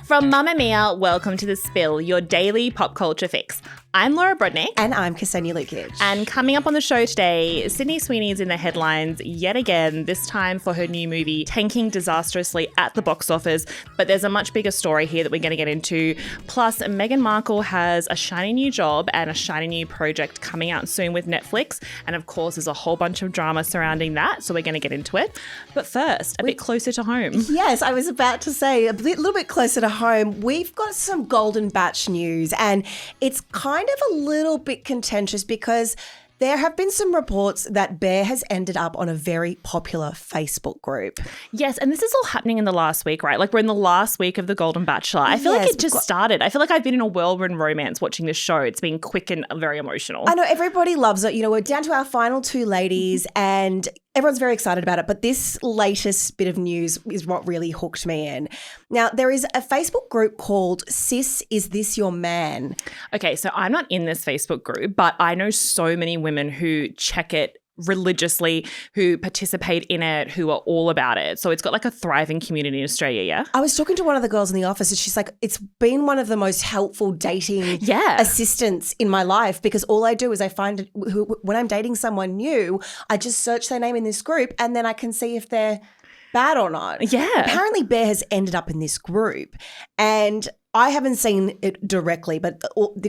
From Mamma Mia, welcome to The Spill, your daily pop culture fix. I'm Laura Brodnick. And I'm Ksenia Lukic. And coming up on the show today, Sydney Sweeney is in the headlines yet again, this time for her new movie, tanking disastrously at the box office. But there's a much bigger story here that we're going to get into. Plus, Meghan Markle has a shiny new job and a shiny new project coming out soon with Netflix. And of course, there's a whole bunch of drama surrounding that, so we're going to get into it. But first, a bit closer to home. Yes, I was about to say, a little bit closer to home, we've got some Golden Batch news, and it's kind of a little bit contentious because there have been some reports that Bear has ended up on a very popular Facebook group. Yes, and this is all happening in the last week, right? Like we're in the last week of the Golden Bachelor. I feel like it just started. I feel like I've been in a whirlwind romance watching this show. It's been quick and very emotional. I know, everybody loves it. You know, we're down to our final two ladies and everyone's very excited about it. But this latest bit of news is what really hooked me in. Now, there is a Facebook group called Sis, Is This Your Man? Okay, so I'm not in this Facebook group, but I know so many women who check it religiously, who participate in it, who are all about it. So it's got like a thriving community in Australia, yeah? I was talking to one of the girls in the office and she's like, it's been one of the most helpful dating assistants in my life because all I do is I find when I'm dating someone new, I just search their name in this group and then I can see if they're bad or not. Yeah. Apparently Bear has ended up in this group and I haven't seen it directly, but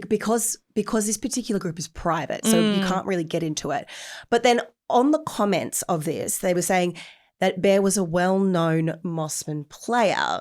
because this particular group is private, so you can't really get into it. But then on the comments of this, they were saying that Bear was a well-known Mossman player.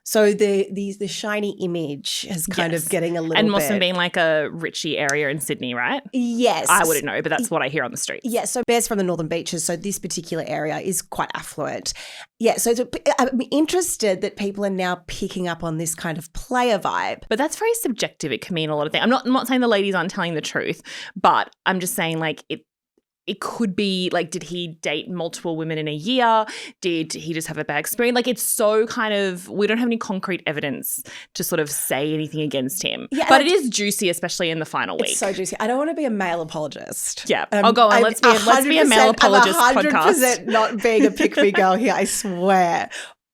So the shiny image is kind of getting a little and bit. Mossman being like a Richie area in Sydney, right? Yes. I wouldn't know, but that's what I hear on the streets. Yeah, so Bear's from the Northern Beaches, so this particular area is quite affluent. Yeah, so I'm interested that people are now picking up on this kind of player vibe. But that's very subjective. It can mean a lot of things. I'm not saying the ladies aren't telling the truth, but I'm just saying like it could be like, did he date multiple women in a year? Did he just have a bad experience? Like it's so kind of, we don't have any concrete evidence to sort of say anything against him. Yeah, but it is juicy, especially in the final week. It's so juicy. I don't want to be a male apologist. Yeah. I'll go on. Let's be a male apologist podcast. 100% not being a pick-me girl here, I swear.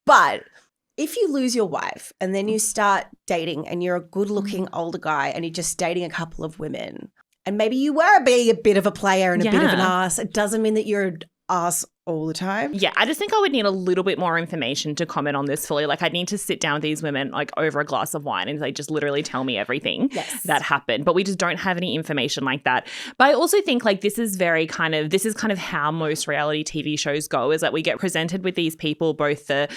But if you lose your wife and then you start dating and you're a good-looking older guy and you're just dating a couple of women, and maybe you were being a bit of a player and a bit of an ass, it doesn't mean that you're an ass all the time. Yeah, I just think I would need a little bit more information to comment on this fully. Like I'd need to sit down with these women like over a glass of wine and they just literally tell me everything that happened. But we just don't have any information like that. But I also think like this is kind of how most reality TV shows go, is that we get presented with these people, both the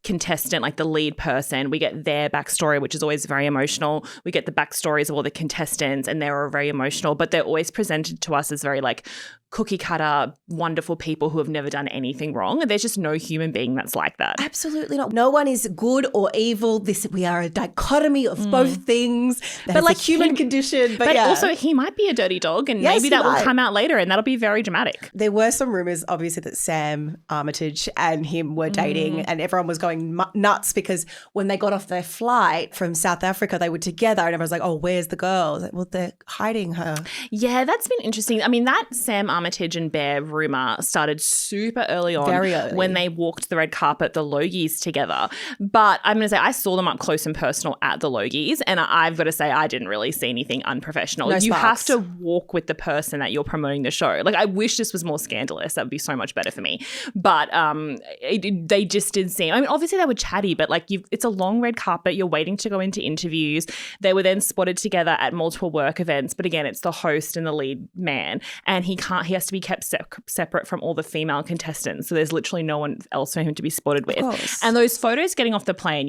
contestant, like the lead person, we get their backstory, which is always very emotional. We get the backstories of all the contestants and they're all very emotional, but they're always presented to us as very like cookie cutter, wonderful people who have never done anything wrong. And there's just no human being that's like that. Absolutely not. No one is good or evil. We are a dichotomy of both things. But like human condition. But also he might be a dirty dog and maybe that will come out later and that'll be very dramatic. There were some rumours, obviously, that Sam, Armitage and him were dating and everyone was going nuts because when they got off their flight from South Africa, they were together and everyone's like, oh, where's the girl? Like, well, they're hiding her. Yeah, that's been interesting. I mean, that Sam, Armitage and Bear rumour started super early on. Very early. When they walked the red carpet, the Logies together. But I'm going to say I saw them up close and personal at the Logies and I've got to say I didn't really see anything unprofessional. You have to walk with the person that you're promoting the show. Like I wish this was more scandalous. That would be so much better for me. But they just did seem, I mean, obviously they were chatty, but like it's a long red carpet. You're waiting to go into interviews. They were then spotted together at multiple work events. But again, it's the host and the lead man and he has to be kept separate from all the female contestants. So there's literally no one else for him to be spotted with. And those photos getting off the plane,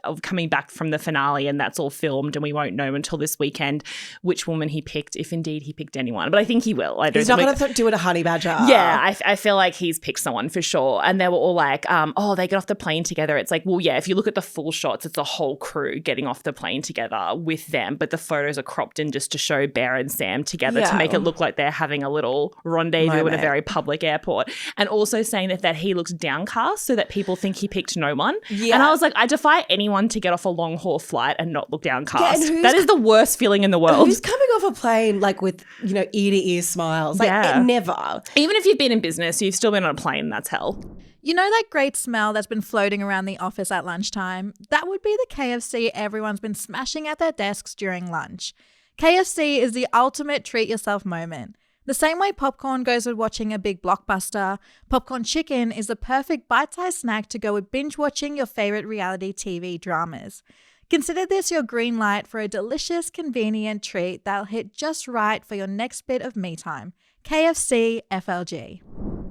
of coming back from the finale and that's all filmed and we won't know until this weekend which woman he picked, if indeed he picked anyone. But I think he will. He's not going to do it a honey badger. Yeah, I feel like he's picked someone for sure. And they were all like, they get off the plane together. It's like, well, yeah, if you look at the full shots, it's the whole crew getting off the plane together with them. But the photos are cropped in just to show Bear and Sam together to make it look like they're having a little rendezvous at a very public airport. And also saying that he looks downcast so that people think he picked no one. Yeah. And I was like, I defy anyone to get off a long haul flight and not look downcast. Yeah, that is the worst feeling in the world. Who's coming off a plane like with, ear to ear smiles? Like never. Even if you've been in business, you've still been on a plane, that's hell. You know that great smell that's been floating around the office at lunchtime? That would be the KFC everyone's been smashing at their desks during lunch. KFC is the ultimate treat yourself moment. The same way popcorn goes with watching a big blockbuster, popcorn chicken is the perfect bite-sized snack to go with binge-watching your favorite reality TV dramas. Consider this your green light for a delicious, convenient treat that'll hit just right for your next bit of me time. KFC FLG.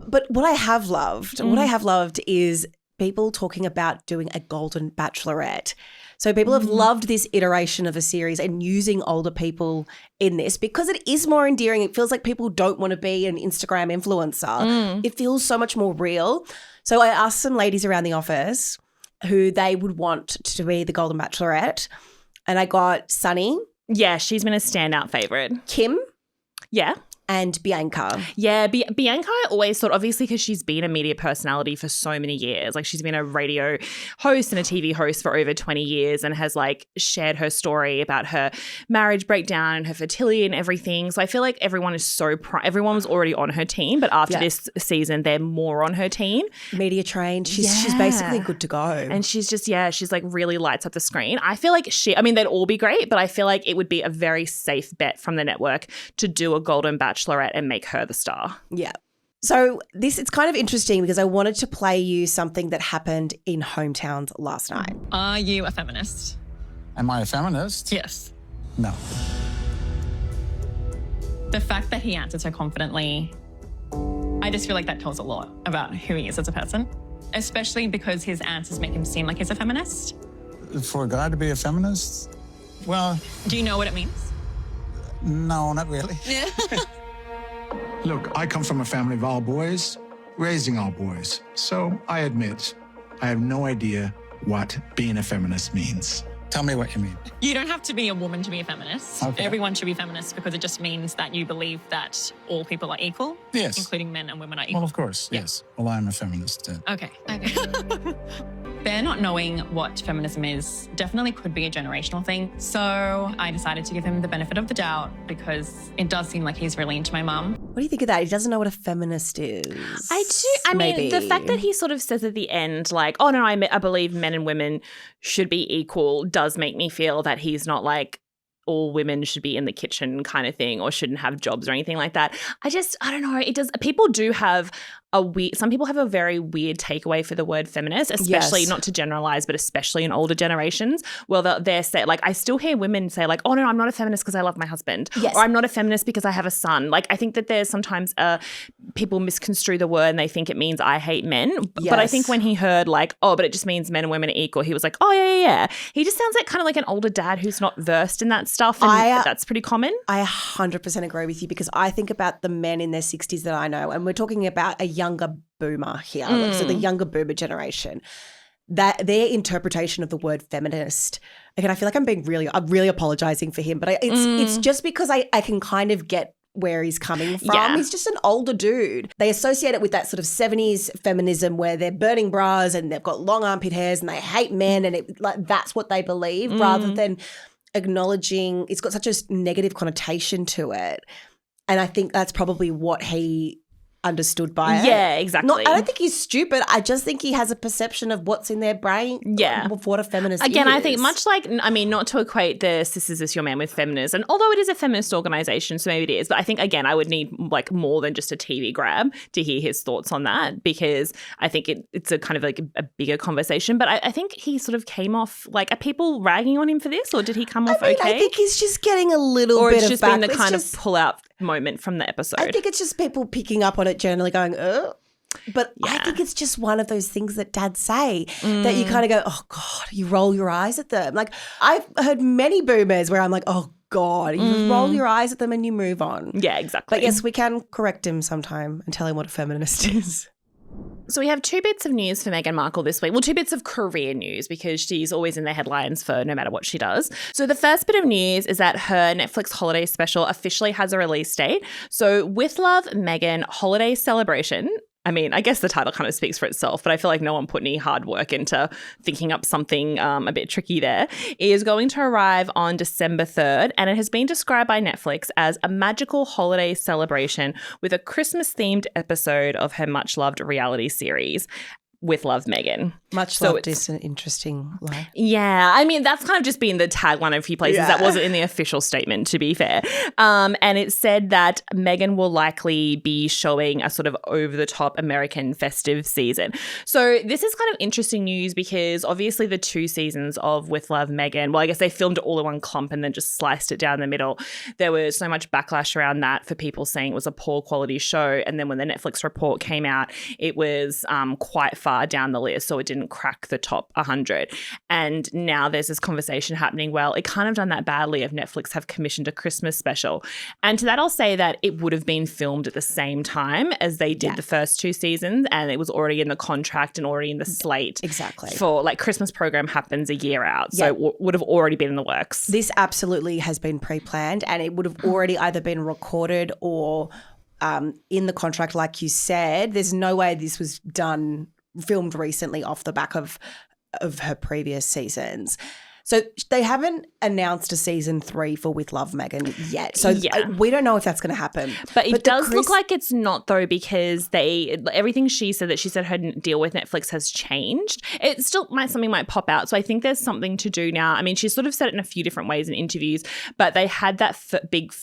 But what I have loved is people talking about doing a Golden Bachelorette. So people have loved this iteration of a series and using older people in this because it is more endearing. It feels like people don't want to be an Instagram influencer. It feels so much more real. So I asked some ladies around the office who they would want to be the Golden Bachelorette, and I got Sunny. Yeah, she's been a standout favourite. Kim. Yeah. And Bianca. Yeah, Bianca I always thought, obviously because she's been a media personality for so many years. Like she's been a radio host and a TV host for over 20 years and has like shared her story about her marriage breakdown and her fertility and everything. So I feel like everyone is everyone was already on her team, but after this season, they're more on her team. Media trained. She's basically good to go. And she's just, she's like really lights up the screen. I feel like they'd all be great, but I feel like it would be a very safe bet from the network to do a Golden Bachelorette and make her the star. Yeah. So it's kind of interesting because I wanted to play you something that happened in Hometowns last night. Are you a feminist? Am I a feminist? Yes. No. The fact that he answered so confidently, I just feel like that tells a lot about who he is as a person, especially because his answers make him seem like he's a feminist. For a guy to be a feminist? Well... Do you know what it means? No, not really. Yeah. Look, I come from a family of all boys, raising all boys. So I admit, I have no idea what being a feminist means. Tell me what you mean. You don't have to be a woman to be a feminist. Okay. Everyone should be feminist because it just means that you believe that all people are equal. Yes. Including men and women are equal. Well, of course, yes. Well, I'm a feminist. Okay. Bear not knowing what feminism is definitely could be a generational thing. So I decided to give him the benefit of the doubt because it does seem like he's really into my mum. What do you think of that? He doesn't know what a feminist is. I do. I mean, the fact that he sort of says at the end, like, oh, no, I believe men and women should be equal does make me feel that he's not like, all women should be in the kitchen kind of thing or shouldn't have jobs or anything like that. I don't know. People do have some people have a very weird takeaway for the word feminist, especially not to generalize, but especially in older generations. Well, they're say, like, I still hear women say like, oh no, I'm not a feminist because I love my husband. Yes. Or I'm not a feminist because I have a son. Like, I think that there's sometimes people misconstrue the word and they think it means I hate men. Yes. But I think when he heard like, oh, but it just means men and women are equal, he was like, oh yeah. He just sounds like kind of like an older dad who's not versed in that stuff. And that's pretty common. I 100% agree with you because I think about the men in their 60s that I know, and we're talking about a younger boomer here, so the younger boomer generation, that their interpretation of the word feminist, again, I feel like I'm really apologizing for him, but it's just because I can kind of get where he's coming from. Yeah. He's just an older dude. They associate it with that sort of 70s feminism where they're burning bras and they've got long armpit hairs and they hate men and that's what they believe rather than acknowledging it's got such a negative connotation to it. And I think that's probably what he understood by it. Yeah, exactly. I don't think he's stupid. I just think he has a perception of what's in their brain of what a feminist is. Again, I think much like, I mean, not to equate the Sis Is This Your Man with feminism, although it is a feminist organisation, so maybe it is, but I think, again, I would need like more than just a TV grab to hear his thoughts on that because I think it's a kind of like a bigger conversation. But I think he sort of came off, like, are people ragging on him for this or did he come off okay? I think he's just getting a little or bit it's of just back. been the kind of pull-out moment from the episode. I think it's just people picking up on it generally going, oh. But I think it's just one of those things that dads say that you kind of go, oh, God, you roll your eyes at them. Like I've heard many boomers where I'm like, oh, God, you roll your eyes at them and you move on. Yeah, exactly. But yes, we can correct him sometime and tell him what a feminist is. So we have 2 bits of news for Meghan Markle this week. Well, 2 bits of career news because she's always in the headlines for no matter what she does. So the first bit of news is that her Netflix holiday special officially has a release date. So With Love, Meghan Holiday Celebration. I mean, I guess the title kind of speaks for itself, but I feel like no one put any hard work into thinking up something a bit tricky there, is going to arrive on December 3rd, and it has been described by Netflix as a magical holiday celebration with a Christmas-themed episode of her much-loved reality series. With Love Meghan. Much loved is an interesting line. Yeah. I mean, that's kind of just been the tagline of a few places. That wasn't in the official statement, to be fair. And it said that Meghan will likely be showing a sort of over-the-top American festive season. So this is kind of interesting news because obviously the 2 seasons of With Love Meghan, well, I guess they filmed it all in one clump and then just sliced it down the middle. There was so much backlash around that for people saying it was a poor quality show. And then when the Netflix report came out, it was quite far down the list, so it didn't crack the top 100. And now there's this conversation happening, well, it kind of done that badly if Netflix have commissioned a Christmas special. And to that I'll say that it would have been filmed at the same time as they did the first 2 seasons, and it was already in the contract and already in the slate. Exactly. For like Christmas program happens a year out, so it would have already been in the works. This absolutely has been pre-planned, and it would have already either been recorded or in the contract, like you said. There's no way this was filmed recently off the back of her previous seasons. So they haven't announced a season 3 for With Love Meghan yet. So we don't know if that's going to happen. But it does look like it's not, though, because everything she said her deal with Netflix has changed. It still something might pop out. So I think there's something to do now. I mean, she sort of said it in a few different ways in interviews, but they had that big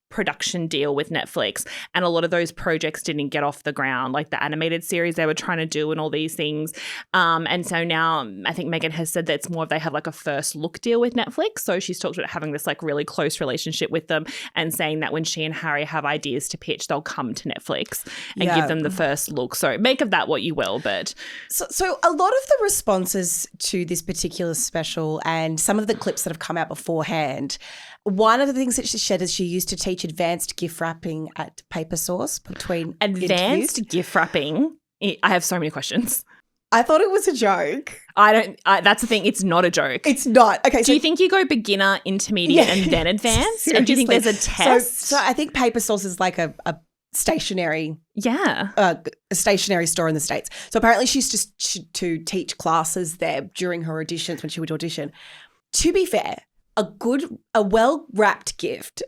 production deal with Netflix, and a lot of those projects didn't get off the ground, like the animated series they were trying to do and all these things. And so now I think Meghan has said that it's more of they have like a first look deal with Netflix. So she's talked about having this like really close relationship with them and saying that when she and Harry have ideas to pitch, they'll come to Netflix and give them the first look. So make of that what you will. But so a lot of the responses to this particular special and some of the clips that have come out beforehand, one of the things that she said is she used to teach advanced gift wrapping at Paper Source between advanced gift wrapping. I have so many questions. I thought it was a joke. That's the thing. It's not a joke. It's not. Okay. Do you think you go beginner, intermediate, and then advanced? And do you think there's a test? So I think Paper Source is like a stationary, a stationary store in the States. So apparently she used to teach classes there during her auditions when she would audition. To be fair, a well-wrapped gift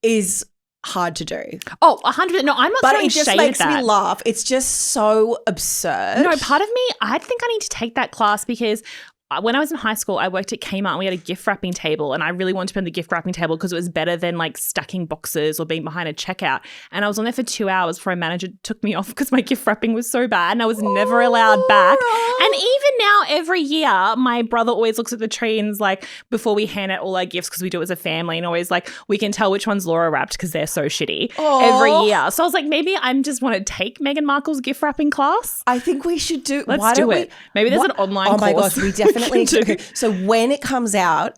is hard to do. Oh, 100%. No, I'm not throwing shade at that. But it just makes me laugh. It's just so absurd. No, part of me, I think I need to take that class because when I was in high school, I worked at Kmart and we had a gift wrapping table, and I really wanted to be on the gift wrapping table because it was better than like stacking boxes or being behind a checkout. And I was on there for 2 hours before a manager took me off because my gift wrapping was so bad and I was never allowed back. And even now, every year, my brother always looks at the tree and is like, before we hand out all our gifts, because we do it as a family, and always like, we can tell which one's Laura wrapped because they're so shitty every year. So I was like, maybe I just want to take Meghan Markle's gift wrapping class. I think we should do. Let's do it. Maybe there's an online course. Oh my gosh, we definitely do. Okay, so when it comes out,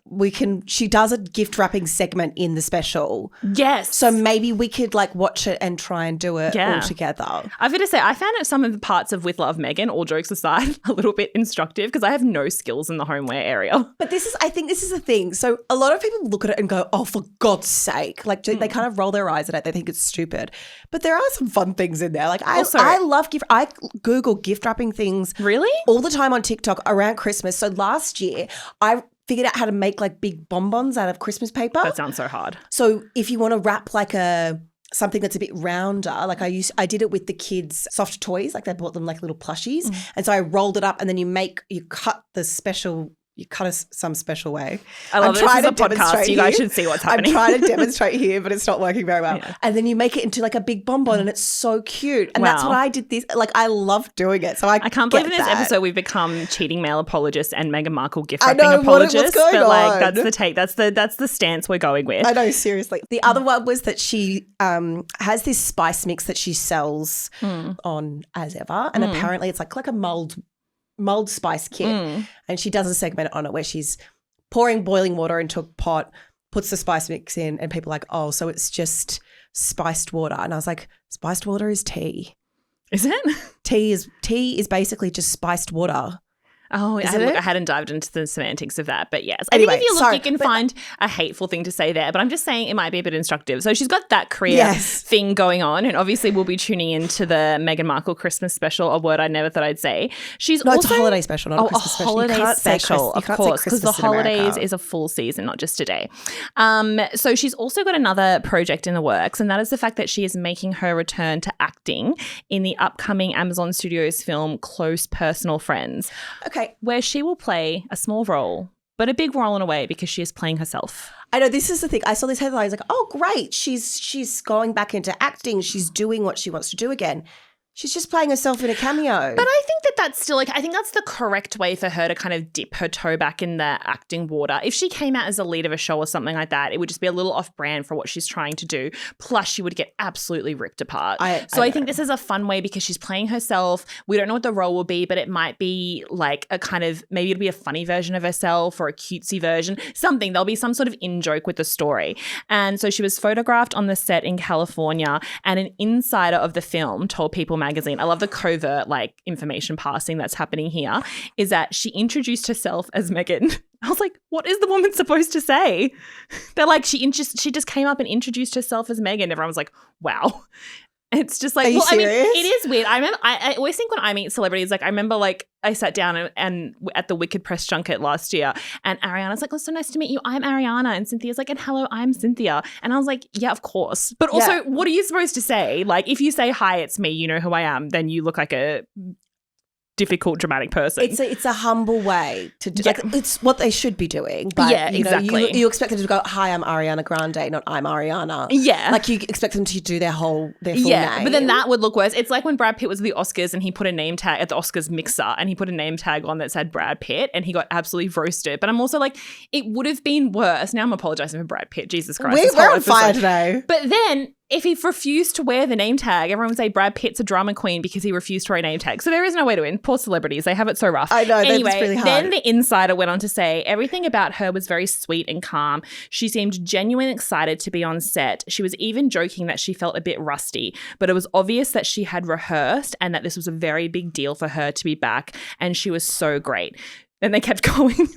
she does a gift wrapping segment in the special. Yes. So maybe we could like watch it and try and do it all together. I've got to say, I found some of the parts of With Love Meghan, all jokes aside, a little bit instructive because I have no skills in the homeware area. But I think this is the thing. So a lot of people look at it and go, oh, for God's sake. Like they kind of roll their eyes at it. They think it's stupid. But there are some fun things in there. Like I love I Google gift wrapping things. Really? All the time on TikTok around Christmas. So last year, I figured out how to make like big bonbons out of Christmas paper. That sounds so hard. So if you want to wrap like something that's a bit rounder, like I did it with the kids' soft toys, like they bought them like little plushies. And so I rolled it up and then you cut some special way. I love this is a podcast. You guys should see what's happening. I'm trying to demonstrate here, but it's not working very well. Yeah. And then you make it into like a big bonbon and it's so cute. And that's what I did like I love doing it. So I can't believe in this episode we've become cheating mail apologists and Meghan Markle gift wrapping apologists. What's going on? Like that's the take. That's the stance we're going with. I know, seriously. The other one was that she has this spice mix that she sells on as ever. And apparently it's like a mulled spice kit, and she does a segment on it where she's pouring boiling water into a pot, puts the spice mix in, and people are like, oh, so it's just spiced water. And I was like, spiced water is tea. Is it? Tea is basically just spiced water. Oh, I hadn't dived into the semantics of that, but yes. Anyway, I think if you look, you can find a hateful thing to say there, but I'm just saying it might be a bit instructive. So she's got that career thing going on, and obviously we'll be tuning into the Meghan Markle Christmas special, a word I never thought I'd say. It's a holiday special, not a Christmas special. Holiday special, of course, because the holidays is a full season, not just a day. So she's also got another project in the works, and that is the fact that she is making her return to acting in the upcoming Amazon Studios film Close Personal Friends. Okay. Where she will play a small role, but a big role in a way because she is playing herself. I know, this is the thing. I saw this headline. I was like, oh, great. She's going back into acting. She's doing what she wants to do again. She's just playing herself in a cameo. But I think that's still I think that's the correct way for her to kind of dip her toe back in the acting water. If she came out as a lead of a show or something like that, it would just be a little off brand for what she's trying to do. Plus, she would get absolutely ripped apart. I think this is a fun way because she's playing herself. We don't know what the role will be, but it might be like a kind of, maybe it'll be a funny version of herself or a cutesy version, something. There'll be some sort of in-joke with the story. And so she was photographed on the set in California, and an insider of the film told People magazine, I love the covert information passing that's happening here, is that she introduced herself as Meghan. I was like, what is the woman supposed to say? They're like, she just came up and introduced herself as Meghan. Everyone was like, wow. It's just like, Are you serious? I mean, it is weird. I always think when I meet celebrities, I remember I sat down and at the Wicked press junket last year, and Ariana's like, oh, so nice to meet you. I'm Ariana. And Cynthia's like, and hello, I'm Cynthia. And I was like, yeah, of course. But also, what are you supposed to say? If you say, hi, it's me, you know who I am, then you look like a difficult, dramatic person. It's a humble way to do. It's what they should be doing. But, exactly. You expect them to go, "Hi, I'm Ariana Grande," not "I'm Ariana." Yeah, you expect them to do their full name. But then that would look worse. It's like when Brad Pitt was at the Oscars and he put a name tag at the Oscars mixer, and he put a name tag on that said Brad Pitt, and he got absolutely roasted. But I'm also like, it would have been worse. Now I'm apologizing for Brad Pitt. Jesus Christ, we're on fire today. But then, if he refused to wear the name tag, everyone would say Brad Pitt's a drama queen because he refused to wear a name tag. So there is no way to win. Poor celebrities. They have it so rough. I know. Anyway, that's really hard. Then the insider went on to say everything about her was very sweet and calm. She seemed genuinely excited to be on set. She was even joking that she felt a bit rusty, but it was obvious that she had rehearsed and that this was a very big deal for her to be back, and she was so great. And they kept going.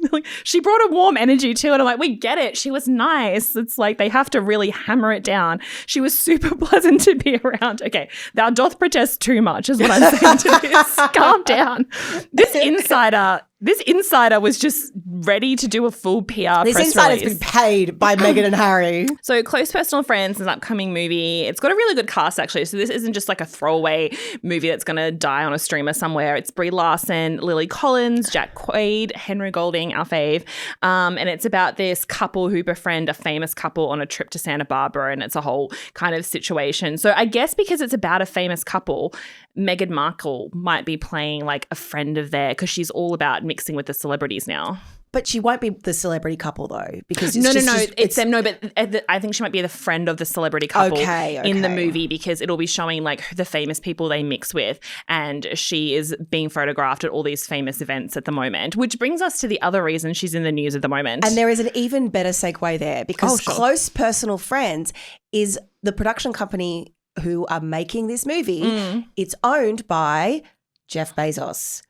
She brought a warm energy to it. I'm like, we get it. She was nice. It's like they have to really hammer it down. She was super pleasant to be around. Okay, thou doth protest too much is what I'm saying to this. Calm down. This insider was just ready to do a full PR press release. This insider's been paid by Meghan and Harry. So Close Personal Friends is an upcoming movie. It's got a really good cast, actually. So this isn't just like a throwaway movie that's going to die on a streamer somewhere. It's Brie Larson, Lily Collins, Jack Quaid, Henry Golding, our fave. And it's about this couple who befriend a famous couple on a trip to Santa Barbara, and it's a whole kind of situation. So I guess because it's about a famous couple, Meghan Markle might be playing a friend of theirs because she's all about mixing with the celebrities now. But she won't be the celebrity couple though, because it's them. No, but I think she might be the friend of the celebrity couple in the movie, because it'll be showing the famous people they mix with, and she is being photographed at all these famous events at the moment, which brings us to the other reason she's in the news at the moment. And there is an even better segue there, because Close Personal Friends is the production company who are making this movie. It's owned by Jeff Bezos.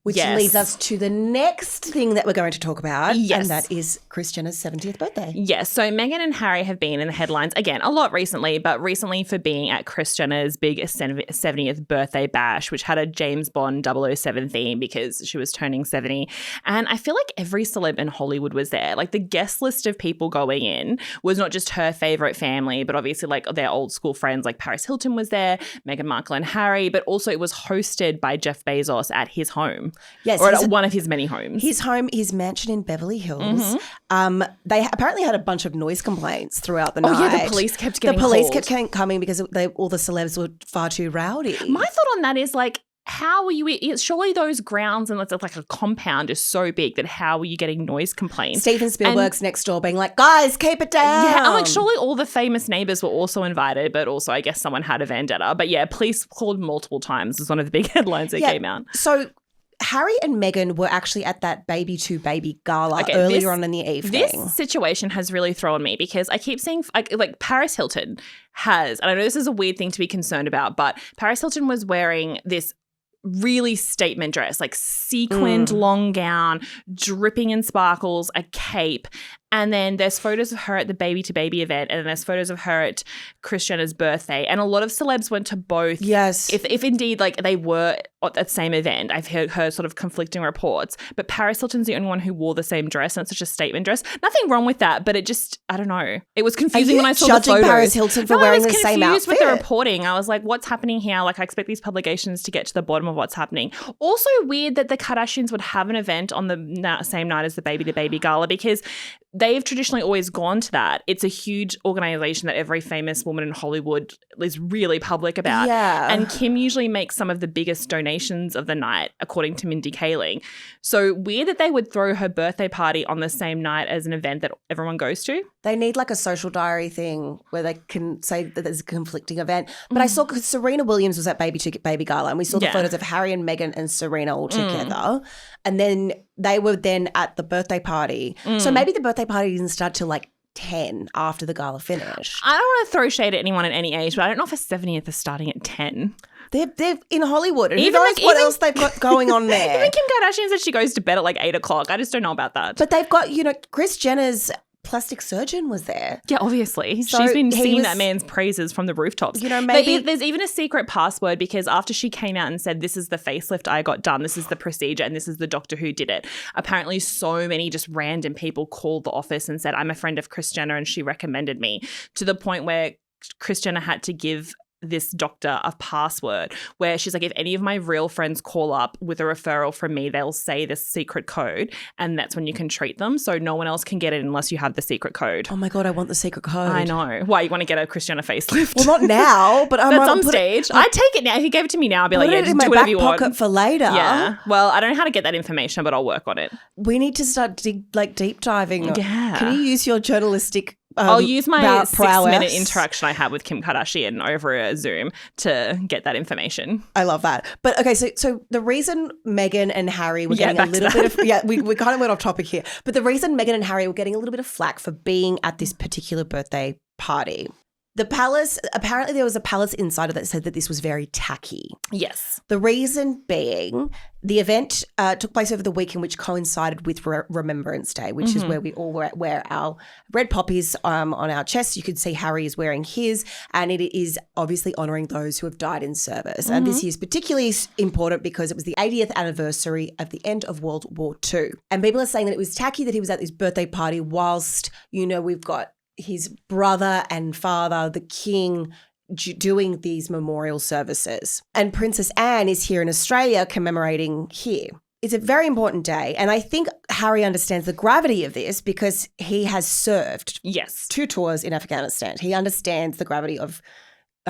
Which leads us to the next thing that we're going to talk about, and that is Kris Jenner's 70th birthday. Yes, so Meghan and Harry have been in the headlines, again, a lot recently, but recently for being at Kris Jenner's big 70th birthday bash, which had a James Bond 007 theme because she was turning 70. And I feel like every celeb in Hollywood was there. The guest list of people going in was not just her favourite family, but obviously their old school friends, Paris Hilton was there, Meghan Markle and Harry, but also it was hosted by Jeff Bezos at his home. Yes, or at one of his many homes. His home, his mansion in Beverly Hills. They apparently had a bunch of noise complaints throughout the night. Oh yeah, the police kept getting called. kept coming because all the celebs were far too rowdy. My thought on that is how are you? Surely those grounds and it's a compound is so big that how are you getting noise complaints? Steven Spielberg's next door being like, guys, keep it down. Yeah, I'm surely all the famous neighbors were also invited, but also I guess someone had a vendetta. But yeah, police called multiple times was one of the big headlines that came out. So Harry and Meghan were actually at that Baby to Baby gala earlier on in the evening. This situation has really thrown me because I keep seeing Paris Hilton has, and I know this is a weird thing to be concerned about, but Paris Hilton was wearing this really statement dress, like sequined long gown, dripping in sparkles, a cape. And then there's photos of her at the Baby to Baby event, and then there's photos of her at Kris Jenner's birthday. And a lot of celebs went to both. Yes. If indeed like they were at the same event. I've heard sort of conflicting reports. But Paris Hilton's the only one who wore the same dress, and it's such a statement dress. Nothing wrong with that, but it just, I don't know. It was confusing when I saw the photos. Judging Paris Hilton for wearing the same outfit? I was confused with the reporting. I was like, what's happening here? Like, I expect these publications to get to the bottom of what's happening. Also weird that the Kardashians would have an event on the same night as the Baby to Baby gala, because they've traditionally always gone to that. It's a huge organization that every famous woman in Hollywood is really public about. Yeah. And Kim usually makes some of the biggest donations of the night, according to Mindy Kaling. So weird that they would throw her birthday party on the same night as an event that everyone goes to. They need like a social diary thing where they can say that there's a conflicting event. But I saw Serena Williams was at Baby to Baby Gala, and we saw the photos of Harry and Meghan and Serena all together. And then they were then at the birthday party. So maybe the birthday party didn't start till like 10 after the gala finished. I don't want to throw shade at anyone at any age, but I don't know if a 70th is starting at 10. They're in Hollywood. And who knows what else they've got going on there. Even Kim Kardashian said she goes to bed at like 8 o'clock. I just don't know about that. But they've got, Kris Jenner's plastic surgeon was there. Yeah, obviously. So she's been singing that man's praises from the rooftops. Maybe there's even a secret password, because after she came out and said, this is the facelift I got done, this is the procedure, and this is the doctor who did it, apparently so many just random people called the office and said, I'm a friend of Kris Jenner and she recommended me, to the point where Kris Jenner had to give this doctor a password where she's like, if any of my real friends call up with a referral from me, they'll say this secret code, and that's when you can treat them. So no one else can get it unless you have the secret code. Oh my God, I want the secret code. I know. Why, you want to get a Kris Jenner facelift? Well, not now, but that's on stage. I'd take it now. If you gave it to me now, I'd be like, yeah, just do whatever you want. Put it in my back pocket for later. Yeah. Well, I don't know how to get that information, but I'll work on it. We need to start deep diving. Yeah. Can you use your journalistic I'll use my 6-minute interaction I had with Kim Kardashian over a Zoom to get that information. I love that. But okay, so the reason Meghan and Harry were getting a little bit of we kind of went off topic here. But the reason Meghan and Harry were getting a little bit of flack for being at this particular birthday party. The palace, apparently there was a palace insider that said that this was very tacky. Yes. The reason being, the event took place over the weekend, which coincided with Remembrance Day, which is where we all wear our red poppies on our chests. You could see Harry is wearing his, and it is obviously honouring those who have died in service. And this year is particularly important because it was the 80th anniversary of the end of World War II. And people are saying that it was tacky that he was at this birthday party whilst, we've got his brother and father, the king, doing these memorial services. And Princess Anne is here in Australia commemorating here. It's a very important day. And I think Harry understands the gravity of this because he has served 2 tours in Afghanistan. He understands the gravity of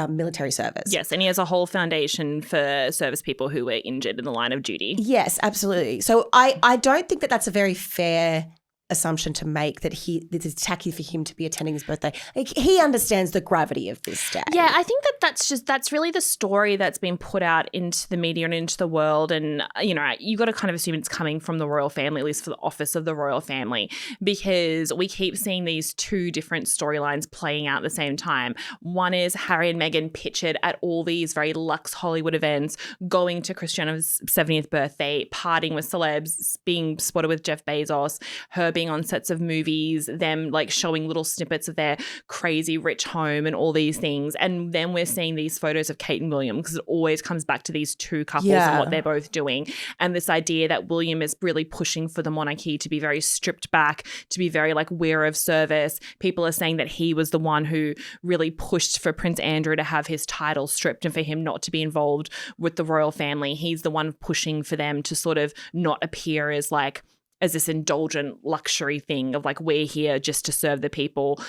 military service. Yes, and he has a whole foundation for service people who were injured in the line of duty. Yes, absolutely. So I don't think that that's a very fair assumption to make that this is tacky for him to be attending his birthday. Like, he understands the gravity of this day. Yeah, I think that's really the story that's been put out into the media and into the world. And, you got to kind of assume it's coming from the royal family, at least for the office of the royal family, because we keep seeing these 2 different storylines playing out at the same time. One is Harry and Meghan pictured at all these very luxe Hollywood events, going to Kris Jenner's 70th birthday, partying with celebs, being spotted with Jeff Bezos, her being on sets of movies, them like showing little snippets of their crazy rich home and all these things. And then we're seeing these photos of Kate and William, because it always comes back to these 2 couples and what they're both doing. And this idea that William is really pushing for the monarchy to be very stripped back, to be very like weir of service. People are saying that he was the one who really pushed for Prince Andrew to have his title stripped and for him not to be involved with the royal family. He's the one pushing for them to sort of not appear as this indulgent luxury thing of like, we're here just to serve the people.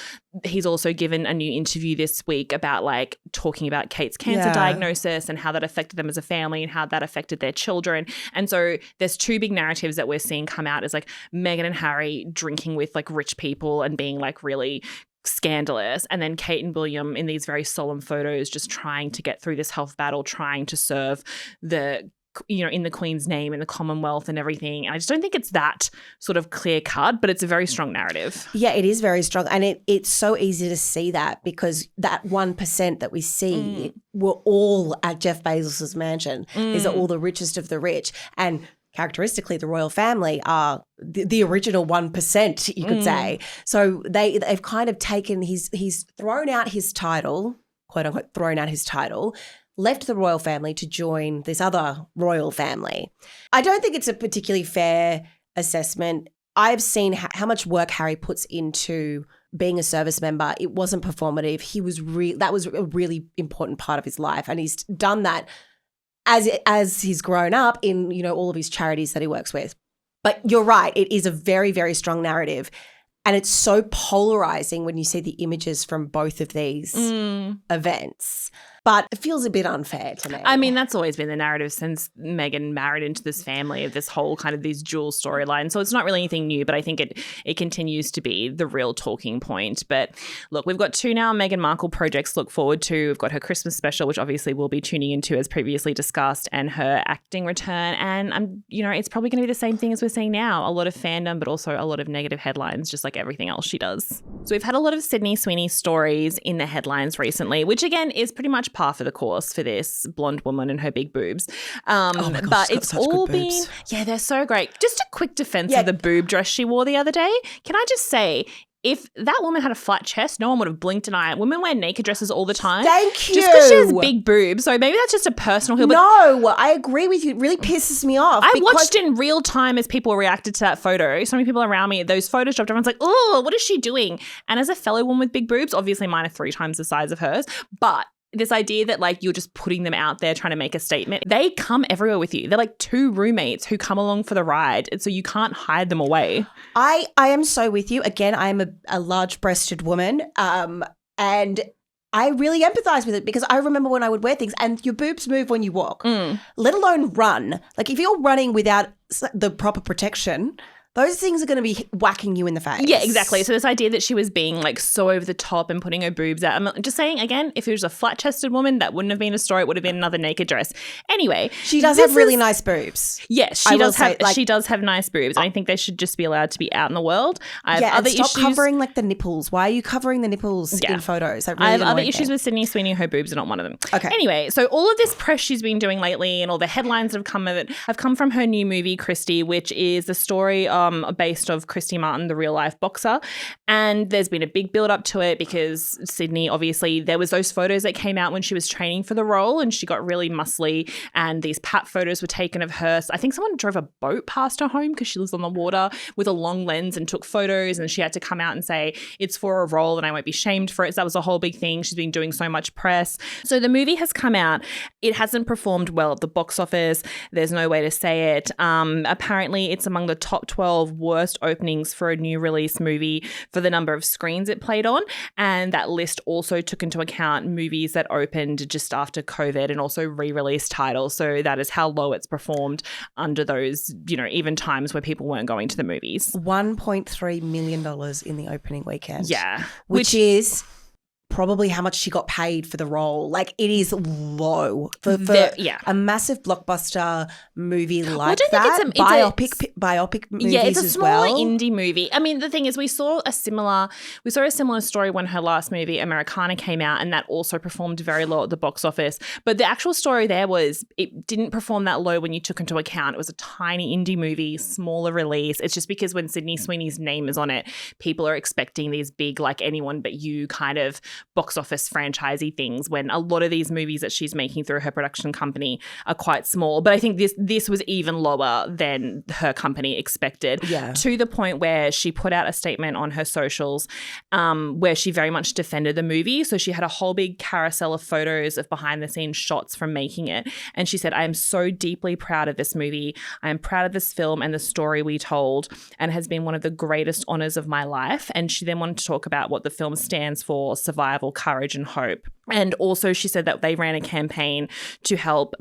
He's also given a new interview this week about like talking about Kate's cancer diagnosis and how that affected them as a family and how that affected their children. And so there's 2 big narratives that we're seeing come out as like Meghan and Harry drinking with like rich people and being like really scandalous, and then Kate and William in these very solemn photos just trying to get through this health battle, trying to serve the in the Queen's name, in the Commonwealth and everything. And I just don't think it's that sort of clear cut, but it's a very strong narrative. Yeah, it is very strong. And it's so easy to see that because that 1% that we see were all at Jeff Bezos's mansion. These are all the richest of the rich. And characteristically, the royal family are the original 1%, you could say. So they've kind of taken he's thrown out his title, quote unquote, thrown out his title, left the royal family to join this other royal family. I don't think it's a particularly fair assessment. I've seen how much work Harry puts into being a service member. It wasn't performative. That was a really important part of his life, and he's done that as he's grown up in all of his charities that he works with. But you're right, it is a very, very strong narrative. And it's so polarizing when you see the images from both of these events. But it feels a bit unfair to me. I mean, that's always been the narrative since Meghan married into this family of this whole kind of these dual storyline. So it's not really anything new, but I think it continues to be the real talking point. But look, we've got 2 now Meghan Markle projects to look forward to. We've got her Christmas special, which obviously we'll be tuning into as previously discussed, and her acting return. And it's probably going to be the same thing as we're seeing now. A lot of fandom, but also a lot of negative headlines, just like everything else she does. So we've had a lot of Sydney Sweeney stories in the headlines recently, which again is pretty much par for the course for this blonde woman and her big boobs. Oh my gosh, but it's all been, they're so great. Just a quick defense of the boob dress she wore the other day. Can I just say, if that woman had a flat chest, no one would have blinked an eye. Women wear naked dresses all the time. Thank you. Just because she has big boobs. So maybe that's just a personal hill. No, I agree with you. It really pisses me off. I watched in real time as people reacted to that photo. So many people around me, those photos dropped. Everyone's like, oh, what is she doing? And as a fellow woman with big boobs, obviously mine are 3 times the size of hers, but this idea that like you're just putting them out there trying to make a statement, they come everywhere with you. They're like 2 roommates who come along for the ride. And so you can't hide them away. I am so with you. Again, I am a large-breasted woman and I really empathize with it because I remember when I would wear things and your boobs move when you walk, let alone run. Like if you're running without the proper protection, those things are going to be whacking you in the face. Yeah, exactly. So this idea that she was being like so over the top and putting her boobs out. I'm just saying, again, if it was a flat-chested woman, that wouldn't have been a story. It would have been another naked dress. Anyway. She does have really nice boobs. Yes, she does have nice boobs. And I think they should just be allowed to be out in the world. I have other issues. Stop covering like the nipples. Why are you covering the nipples in photos? I have other issues with Sydney Sweeney. Her boobs are not one of them. Okay. Anyway, so all of this press she's been doing lately and all the headlines that have come of it have come from her new movie, Christy, which is the story based of Christy Martin, the real life boxer. And there's been a big build up to it because Sydney, obviously, there was those photos that came out when she was training for the role and she got really muscly and these pat photos were taken of her. So I think someone drove a boat past her home because she lives on the water with a long lens and took photos, and she had to come out and say it's for a role and I won't be shamed for it. So that was a whole big thing. She's been doing so much press. So the movie has come out. It hasn't performed well at the box office. There's no way to say it. Apparently it's among the top 12 worst openings for a new release movie for the number of screens it played on, and that list also took into account movies that opened just after COVID and also re-released titles. So that is how low it's performed under those, even times where people weren't going to the movies. $1.3 million in the opening weekend. Yeah. Which is probably how much she got paid for the role. Like it is low for a massive blockbuster movie like that. Biopic movies it's a as smaller well. indie movie. I mean, the thing is, we saw a similar story when her last movie Americana came out, and that also performed very low at the box office. But the actual story there was it didn't perform that low when you took into account it was a tiny indie movie, smaller release. It's just because when Sydney Sweeney's name is on it, people are expecting these big, like Anyone But You kind of box office franchisey things, when a lot of these movies that she's making through her production company are quite small. But I think this was even lower than her company expected, to the point where she put out a statement on her socials where she very much defended the movie. So she had a whole big carousel of photos of behind the scenes shots from making it. And she said, I am so deeply proud of this movie. I am proud of this film and the story we told, and has been one of the greatest honors of my life. And she then wanted to talk about what the film stands for: survival, courage and hope. And also she said that they ran a campaign to help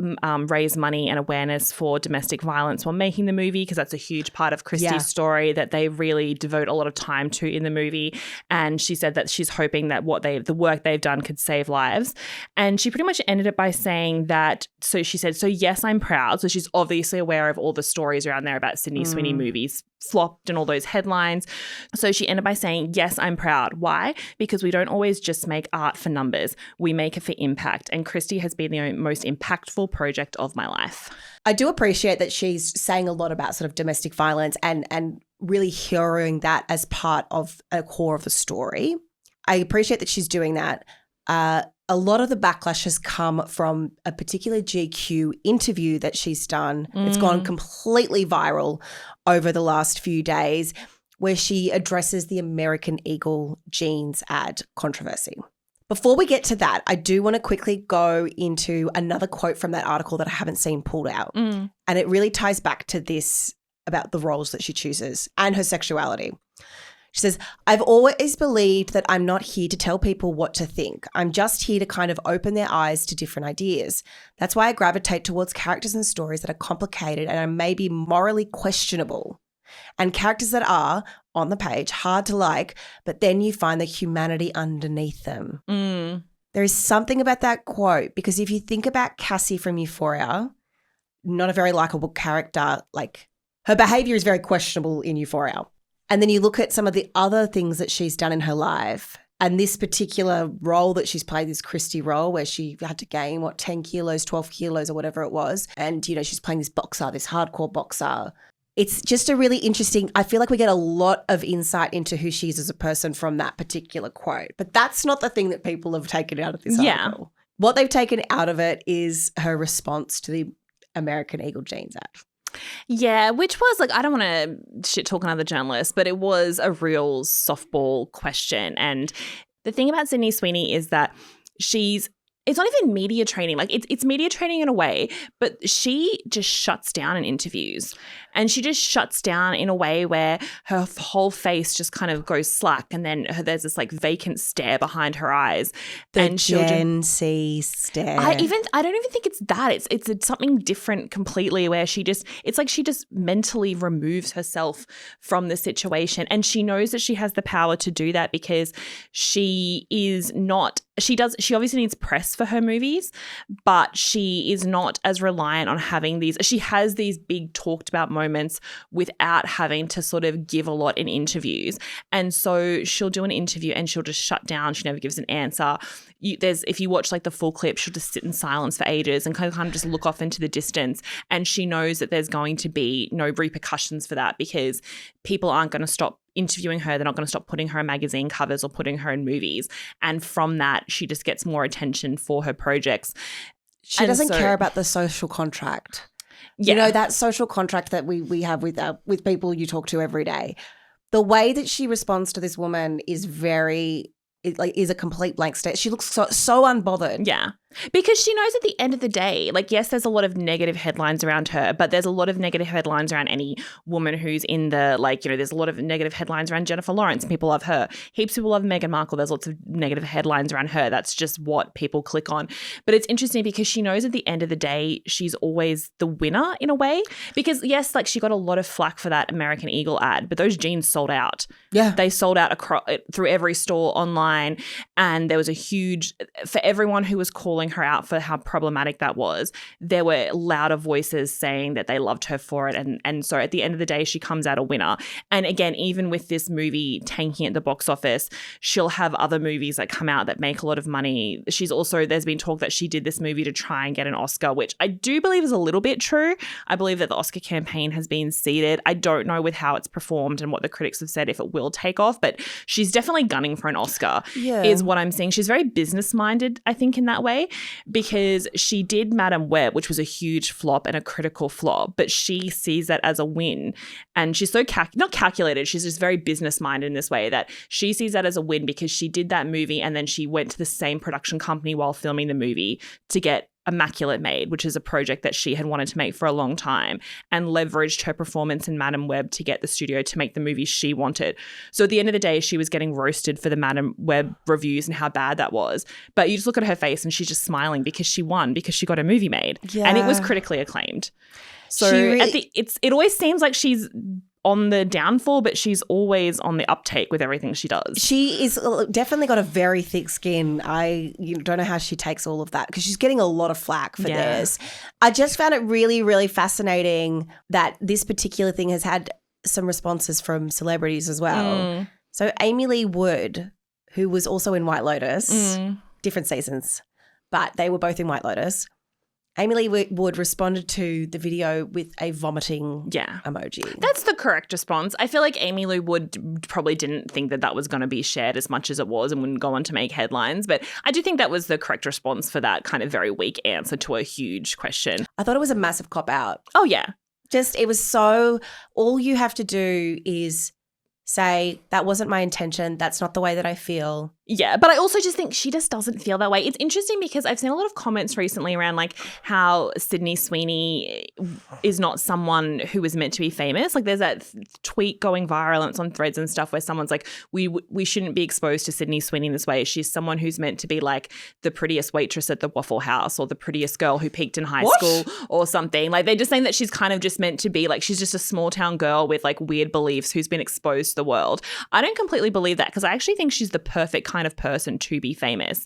raise money and awareness for domestic violence while making the movie, because that's a huge part of Christy's story that they really devote a lot of time to in the movie. And she said that she's hoping that the work they've done could save lives. And she pretty much ended it by saying that, so she said, so yes, I'm proud. So she's obviously aware of all the stories around there about Sydney Sweeney movies flopped and all those headlines. So she ended by saying, yes, I'm proud. Why? Because we don't always just make art for numbers. We make it for impact. And Christy has been the most impactful project of my life. I do appreciate that she's saying a lot about sort of domestic violence and really hearing that as part of a core of the story. I appreciate that she's doing that. A lot of the backlash has come from a particular GQ interview that she's done. It's gone completely viral over the last few days, where she addresses the American Eagle jeans ad controversy. Before we get to that, I do want to quickly go into another quote from that article that I haven't seen pulled out. And it really ties back to this about the roles that she chooses and her sexuality. She says, I've always believed that I'm not here to tell people what to think. I'm just here to kind of open their eyes to different ideas. That's why I gravitate towards characters and stories that are complicated and are maybe morally questionable, and characters that are, on the page, hard to like, but then you find the humanity underneath them. There is something about that quote, because if you think about Cassie from Euphoria, not a very likable character, like her behaviour is very questionable in Euphoria. And then you look at some of the other things that she's done in her life, and this particular role that she's played, this Christy role where she had to gain, 10 kilos, 12 kilos or whatever it was. And, she's playing this boxer, this hardcore boxer. It's just a really interesting, I feel like we get a lot of insight into who she is as a person from that particular quote. But that's not the thing that people have taken out of this article. What they've taken out of it is her response to the American Eagle jeans ad. Yeah, which was I don't want to shit talk another journalist, but it was a real softball question. And the thing about Sydney Sweeney is that it's not even media training. It's media training in a way, but she just shuts down in interviews. And she just shuts down in a way where her whole face just kind of goes slack, and then there's this vacant stare behind her eyes. The Gen C stare. I don't even think it's that. It's something different completely, where she just mentally removes herself from the situation. And she knows that she has the power to do that, because she obviously needs press for her movies, but she is not as reliant on having these. She has these big talked about moments without having to sort of give a lot in interviews. And so she'll do an interview and she'll just shut down. She never gives an answer. If you watch the full clip, she'll just sit in silence for ages and kind of just look off into the distance. And she knows that there's going to be no repercussions for that, because people aren't going to stop interviewing her. They're not going to stop putting her in magazine covers or putting her in movies. And from that, she just gets more attention for her projects. She doesn't care about the social contract. Yeah. That social contract that we have with people you talk to every day. The way that she responds to this woman is is a complete blank stare. She looks so unbothered. Yeah. Because she knows at the end of the day, yes, there's a lot of negative headlines around her, but there's a lot of negative headlines around any woman who's in the, there's a lot of negative headlines around Jennifer Lawrence. People love her. Heaps of people love Meghan Markle. There's lots of negative headlines around her. That's just what people click on. But it's interesting because she knows at the end of the day, she's always the winner in a way. Because yes, she got a lot of flack for that American Eagle ad, but those jeans sold out. Yeah. They sold out through every store online. And there was a huge, for everyone who was calling her out for how problematic that was, there were louder voices saying that they loved her for it. And so at the end of the day, she comes out a winner. And again, even with this movie tanking at the box office, she'll have other movies that come out that make a lot of money. There's been talk that she did this movie to try and get an Oscar, which I do believe is a little bit true. I believe that the Oscar campaign has been seeded. I don't know with how it's performed and what the critics have said if it will take off, but she's definitely gunning for an Oscar. Yeah. Is what I'm seeing. She's very business-minded, I think, in that way, because she did Madam Web, which was a huge flop and a critical flop, but she sees that as a win. And she's so not calculated, she's just very business-minded in this way that she sees that as a win because she did that movie and then she went to the same production company while filming the movie to get Immaculate Maid, which is a project that she had wanted to make for a long time, and leveraged her performance in Madam Web to get the studio to make the movie she wanted. So at the end of the day, she was getting roasted for the Madam Web reviews and how bad that was. But you just look at her face and she's just smiling because she won, because she got a movie made. Yeah. And it was critically acclaimed. So it always seems like she's on the downfall, but she's always on the uptake with everything she does. She is definitely got a very thick skin. I don't know how she takes all of that, because she's getting a lot of flack for this. I just found it really, really fascinating that this particular thing has had some responses from celebrities as well. So Amy Lee Wood, who was also in White Lotus, different seasons, but they were both in White Lotus. Amy Lee Wood responded to the video with a vomiting emoji. That's the correct response. I feel like Amy Lee Wood probably didn't think that that was going to be shared as much as it was and wouldn't go on to make headlines. But I do think that was the correct response for that kind of very weak answer to a huge question. I thought it was a massive cop-out. Oh, yeah. It was so, all you have to do is say, that wasn't my intention. That's not the way that I feel. Yeah, but I also just think she just doesn't feel that way. It's interesting because I've seen a lot of comments recently around like how Sydney Sweeney is not someone who is meant to be famous. Like there's that tweet going viral and it's on Threads and stuff where someone's like, we shouldn't be exposed to Sydney Sweeney in this way. She's someone who's meant to be like the prettiest waitress at the Waffle House or the prettiest girl who peaked in high school or something. Like they're just saying that she's kind of just meant to be like, she's just a small town girl with like weird beliefs who's been exposed to the world. I don't completely believe that, because I actually think she's the perfect kind of person to be famous,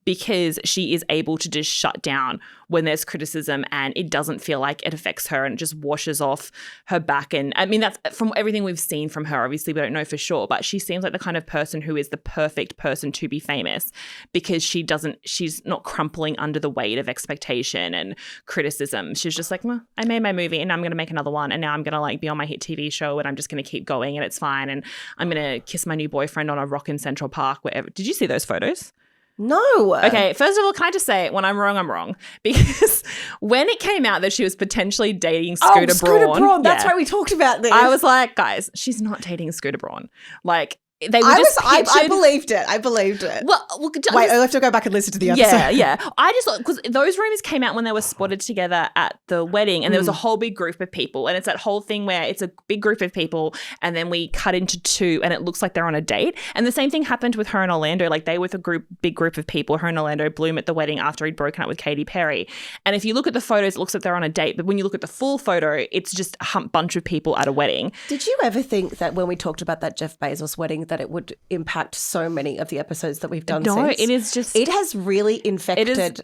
because she is able to just shut down when there's criticism and it doesn't feel like it affects her and it just washes off her back. And I mean, that's from everything we've seen from her. Obviously, we don't know for sure, but she seems like the kind of person who is the perfect person to be famous, because she's not crumpling under the weight of expectation and criticism. She's just like, well, I made my movie and I'm going to make another one, and now I'm going to like be on my hit TV show and I'm just going to keep going and it's fine. And I'm going to kiss my new boyfriend on a rock in Central Park, wherever. Did you see those photos? No. Okay, first of all, can I just say, when I'm wrong, I'm wrong. Because when it came out that she was potentially dating Scooter Braun. That's right, we talked about this. I was like, guys, she's not dating Scooter Braun. Like, they were I believed it. Well, wait, I have to go back and listen to the episode. Yeah. I just, because those rumors came out when they were spotted together at the wedding, and there was a whole big group of people, and it's that whole thing where it's a big group of people and then we cut into two and it looks like they're on a date. And the same thing happened with her and Orlando. Like they were with a big group of people, her and Orlando Bloom at the wedding after he'd broken up with Katy Perry. And if you look at the photos, it looks like they're on a date, but when you look at the full photo, it's just a bunch of people at a wedding. Did you ever think that when we talked about that Jeff Bezos wedding that it would impact so many of the episodes that we've done since? No, it is just... It has really infected,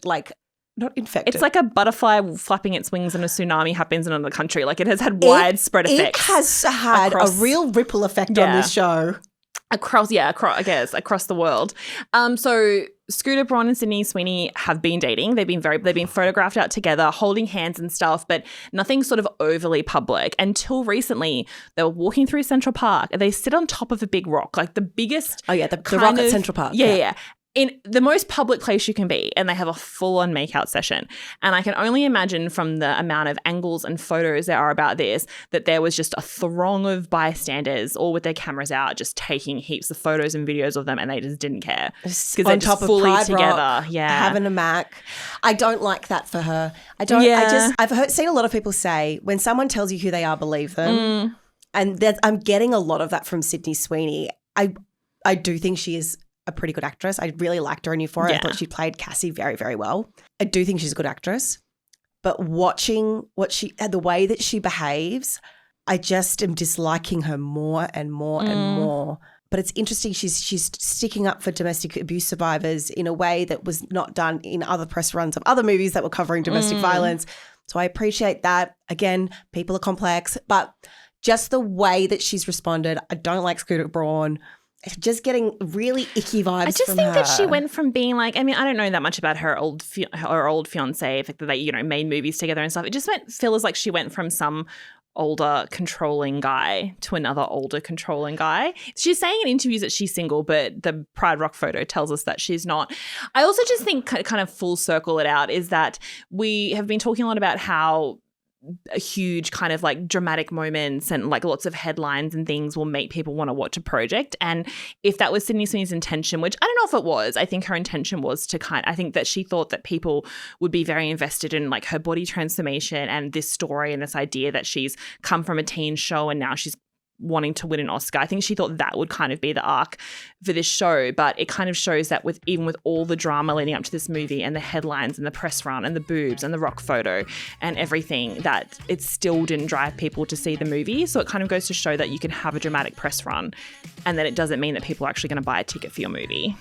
not infected. It's like a butterfly flapping its wings and a tsunami happens in another country. Like it has had widespread effects. It has had a real ripple effect on this show. Across the world. So Scooter Braun and Sydney Sweeney have been dating. They've been photographed out together, holding hands and stuff, but nothing sort of overly public. Until recently, they were walking through Central Park and they sit on top of a big rock, like the biggest. Oh yeah, the rock at Central Park. Yeah. In the most public place you can be, and they have a full-on makeout session. And I can only imagine from the amount of angles and photos there are about this that there was just a throng of bystanders all with their cameras out just taking heaps of photos and videos of them, and they just didn't care. Because they're just fully together. Having a Mac. I don't like that for her. I've seen a lot of people say when someone tells you who they are, believe them. And I'm getting a lot of that from Sydney Sweeney. I do think she is a pretty good actress. I really liked her in Euphoria. I thought she played Cassie very, very well. I do think she's a good actress. But watching the way that she behaves, I just am disliking her more and more and more. But it's interesting, she's sticking up for domestic abuse survivors in a way that was not done in other press runs of other movies that were covering domestic violence. So I appreciate that. Again, people are complex. But just the way that she's responded, I don't like Scooter Braun. Just getting really icky vibes from her. I just think that she went from being like, I mean, I don't know that much about her old fiancé, the fact that they, made movies together and stuff. It just feels like she went from some older controlling guy to another older controlling guy. She's saying in interviews that she's single, but the Pride Rock photo tells us that she's not. I also just think kind of full circle it out is that we have been talking a lot about how a huge kind of like dramatic moments and like lots of headlines and things will make people want to watch a project. And if that was Sydney Sweeney's intention, which I don't know if it was, I think her intention was to I think that she thought that people would be very invested in like her body transformation and this story and this idea that she's come from a teen show and now she's wanting to win an Oscar. I think she thought that would kind of be the arc for this show, but it kind of shows that even with all the drama leading up to this movie and the headlines and the press run and the boobs and the rock photo and everything, that it still didn't drive people to see the movie. So it kind of goes to show that you can have a dramatic press run and that it doesn't mean that people are actually going to buy a ticket for your movie.